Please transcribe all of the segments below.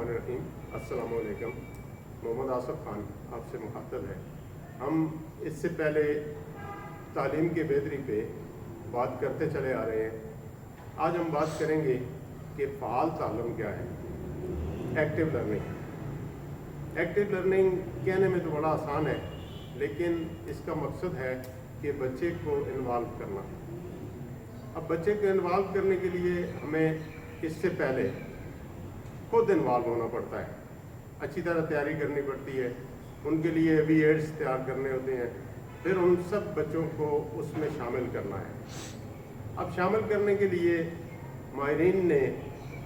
बिस्मिल्लाहिर्रहमानिर्रहीम। अस्सलामु अलैकुम। मोहम्मद आसिफ खान आपसे मुखातब है। हम इससे पहले तालीम की बेहतरी पे बात करते चले आ रहे हैं। आज हम बात करेंगे कि फ़आल ताल्लुम क्या है। Active learning. एक्टिव लर्निंग कहने में तो बड़ा आसान है, लेकिन इसका मकसद है कि बच्चे को इन्वॉल्व करना। अब बच्चे को इन्वॉल्व करने के लिए हमें इससे पहले खुद इन्वॉल्व होना पड़ता है, अच्छी तरह तैयारी करनी पड़ती है। उनके लिए भी एड्स तैयार करने होते हैं, फिर उन सब बच्चों को उसमें शामिल करना है। अब शामिल करने के लिए माहिरीन ने,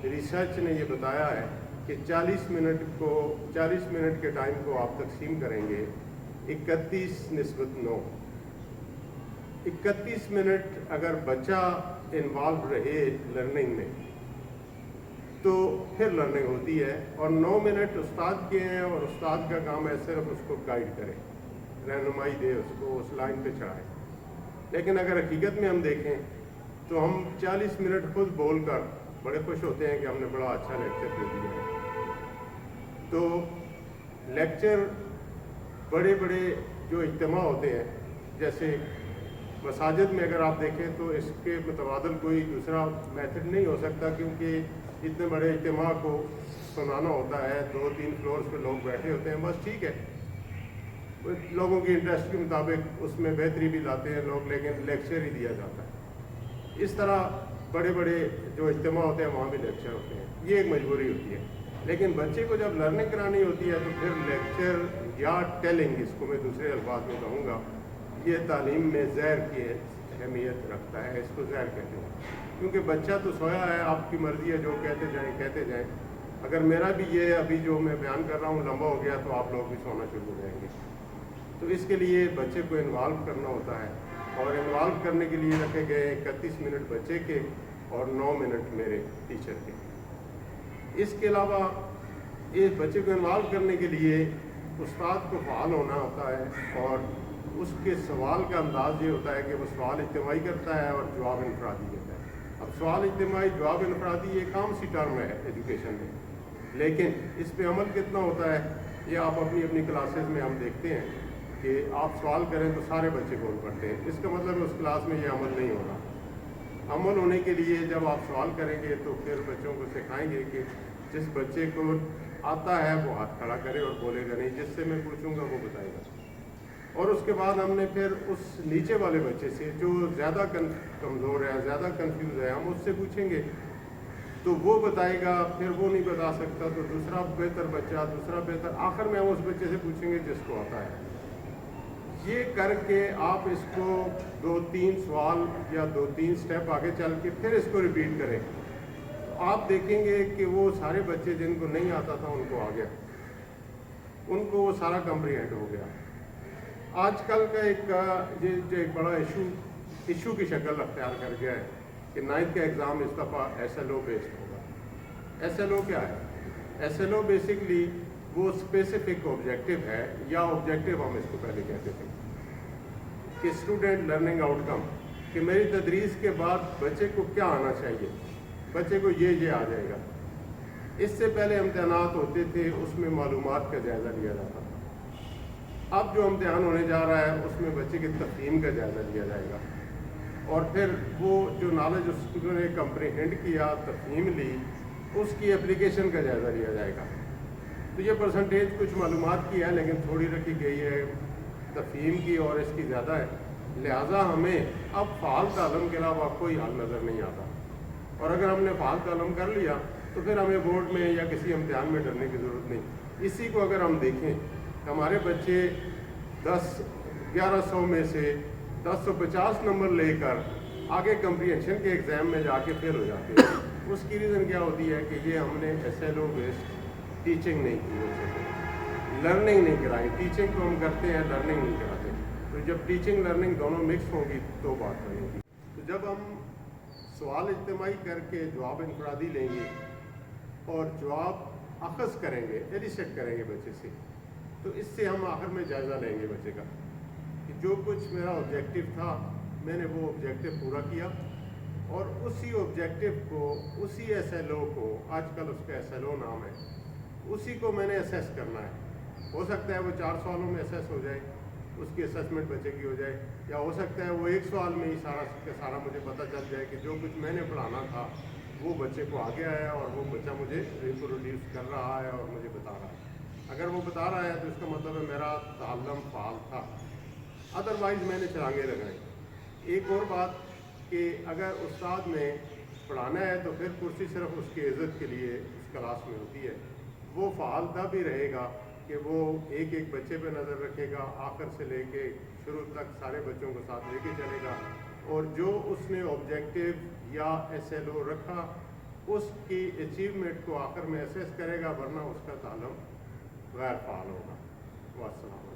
रिसर्च ने ये बताया है कि 40 मिनट के टाइम को आप तकसीम करेंगे 31/9। 31 मिनट अगर बच्चा इन्वॉल्व रहे लर्निंग में तो फिर लर्निंग होती है, और 9 मिनट उस्ताद के हैं, और उस्ताद का काम है सिर्फ उसको गाइड करे, रहनुमाई दे, उसको उस लाइन पे चढ़ाए। लेकिन अगर हकीकत में हम देखें तो हम 40 मिनट खुद बोल कर बड़े खुश होते हैं कि हमने बड़ा अच्छा लेक्चर दे दिया है। तो लेक्चर बड़े बड़े जो इज्तिमा होते हैं, जैसे मसाजिद में अगर आप देखें तो इसके मुतबादल कोई दूसरा मेथड नहीं हो सकता, क्योंकि इतने बड़े इज्तिमा को सुनाना होता है, 2-3 फ्लोर्स पे लोग बैठे होते हैं। बस ठीक है, लोगों की इंटरेस्ट के मुताबिक उसमें बेहतरी भी लाते हैं लोग, लेकिन लेक्चर ही दिया जाता है। इस तरह बड़े बड़े जो इज्तिमा होते हैं वहाँ भी लेक्चर होते हैं, ये एक मजबूरी होती है। लेकिन बच्चे को जब लर्निंग करानी होती है तो फिर लेक्चर या टेलिंग, इसको मैं दूसरे अल्फाज में कहूँगा, ये तालीम में ज़हर की अहमियत रखता है। इसको ज़हर कहते हैं, क्योंकि बच्चा तो सोया है, आपकी मर्ज़ी है, जो कहते जाएं। अगर मेरा भी ये अभी जो मैं बयान कर रहा हूँ लंबा हो गया तो आप लोग भी सोना शुरू हो जाएंगे। तो इसके लिए बच्चे को इन्वॉल्व करना होता है, और इन्वॉल्व करने के लिए रखे गए 31 मिनट बच्चे के और 9 मिनट मेरे टीचर के। इसके अलावा इस बच्चे को इन्वॉल्व करने के लिए उस्ताद को फ़आल होना होता है, और उसके सवाल का अंदाज़ ये होता है कि वो सवाल इज्तिमाई करता है और जवाब इनफरादी देता है। अब सवाल इज्तिमाई, जवाब इनफरादी, ये काम सी टर्म है एजुकेशन में, लेकिन इस पे अमल कितना होता है ये आप अपनी अपनी क्लासेस में हम देखते हैं कि आप सवाल करें तो सारे बच्चे बोल पड़ते हैं। इसका मतलब उस क्लास में ये अमल नहीं होगा। अमल होने के लिए जब आप सवाल करेंगे तो फिर बच्चों को सिखाएंगे कि जिस बच्चे को आता है वो हाथ खड़ा करे और बोलेगा नहीं, जिससे मैं पूछूंगा वो बताएगा। और उसके बाद हमने फिर उस नीचे वाले बच्चे से जो ज़्यादा कमज़ोर है, ज़्यादा कंफ्यूज है, हम उससे पूछेंगे तो वो बताएगा। फिर वो नहीं बता सकता तो दूसरा बेहतर बच्चा, दूसरा बेहतर, आखिर में हम उस बच्चे से पूछेंगे जिसको आता है। ये करके आप इसको 2-3 सवाल या 2-3 स्टेप आगे चल के फिर इसको रिपीट करें, तो आप देखेंगे कि वो सारे बच्चे जिनको नहीं आता था उनको आ गया, उनको वो सारा कम्प्रीहेंड हो गया। आजकल का एक बड़ा इशू की शक्ल अख्तियार कर गया है कि 9th का एग्ज़ाम इस दफ़ा SLO बेस्ड होगा। SLO क्या है? SLO बेसिकली वो स्पेसिफिक ऑब्जेक्टिव है, या ऑब्जेक्टिव हम इसको पहले कहते थे कि स्टूडेंट लर्निंग आउटकम, कि मेरी तदरीस के बाद बच्चे को क्या आना चाहिए, बच्चे को ये आ जाएगा। इससे पहले इम्तिहानात होते थे, उसमें मालूमात का जायज़ा लिया जाता था। अब जो इम्तिहान होने जा रहा है उसमें बच्चे की तफ़हीम का जायज़ा लिया जाएगा, और फिर वो जो नॉलेज उसने कम्प्रीहेंड किया, तफ़हीम ली, उसकी एप्लीकेशन का जायज़ा लिया जाएगा। तो ये परसेंटेज कुछ मालूमात की है, लेकिन थोड़ी रखी गई है तफ़हीम की, और इसकी ज़्यादा है। लिहाजा हमें अब फ़आल तालीम के अलावा कोई हल नज़र नहीं आता, और अगर हमने फ़आल तालीम कर लिया तो फिर हमें बोर्ड में या किसी इम्तिहान में डरने की ज़रूरत नहीं। इसी को अगर हम देखें, हमारे बच्चे 1100 में से 1050 नंबर लेकर आगे कम्प्रीहेंशन के एग्ज़ाम में जाके फेल हो जाते हैं। उसकी रीज़न क्या होती है कि ये हमने SLO बेस्ड टीचिंग नहीं की, लर्निंग नहीं कराई। टीचिंग तो हम करते हैं, लर्निंग नहीं कराते। तो जब टीचिंग लर्निंग दोनों मिक्स होगी तो बात बनेगी। तो जब हम सवाल इज्तिमाई करके जवाब इनफरादी लेंगे और जवाब अखज़ करेंगे, एलिसिट करेंगे बच्चे से, तो इससे हम आखिर में जायज़ा लेंगे बच्चे का कि जो कुछ मेरा ऑब्जेक्टिव था मैंने वो ऑब्जेक्टिव पूरा किया, और उसी ऑब्जेक्टिव को, उसी SLO को, आजकल उसका SLO नाम है, उसी को मैंने असेस करना है। हो सकता है वो 4 सवालों में असेस हो जाए, उसकी असेसमेंट बच्चे की हो जाए, या हो सकता है वो एक सवाल में ही सारा का सारा मुझे पता चल जाए कि जो कुछ मैंने पढ़ाना था वो बच्चे को आगे आया और वो बच्चा मुझे रिप्रोड्यूस कर रहा है और मुझे बता रहा है। अगर वो बता रहा है तो इसका मतलब है मेरा ताल्लुम फ़ाल था, अदरवाइज़ मैंने छलांगे लगाई। एक और बात कि अगर उस्ताद ने पढ़ाना है तो फिर कुर्सी सिर्फ उसकी इज़्ज़त के लिए उस क्लास में होती है। वो फ़ाल तब ही रहेगा कि वो एक एक बच्चे पे नज़र रखेगा, आखिर से लेके शुरू तक सारे बच्चों को साथ लेके चलेगा, और जो उसने ऑब्जेक्टिव या SLO रखा उसकी अचीवमेंट को आखिर में असेस करेगा, वरना उसका ताल्लुम गैर फ़ाल होगा। वास्सलाम।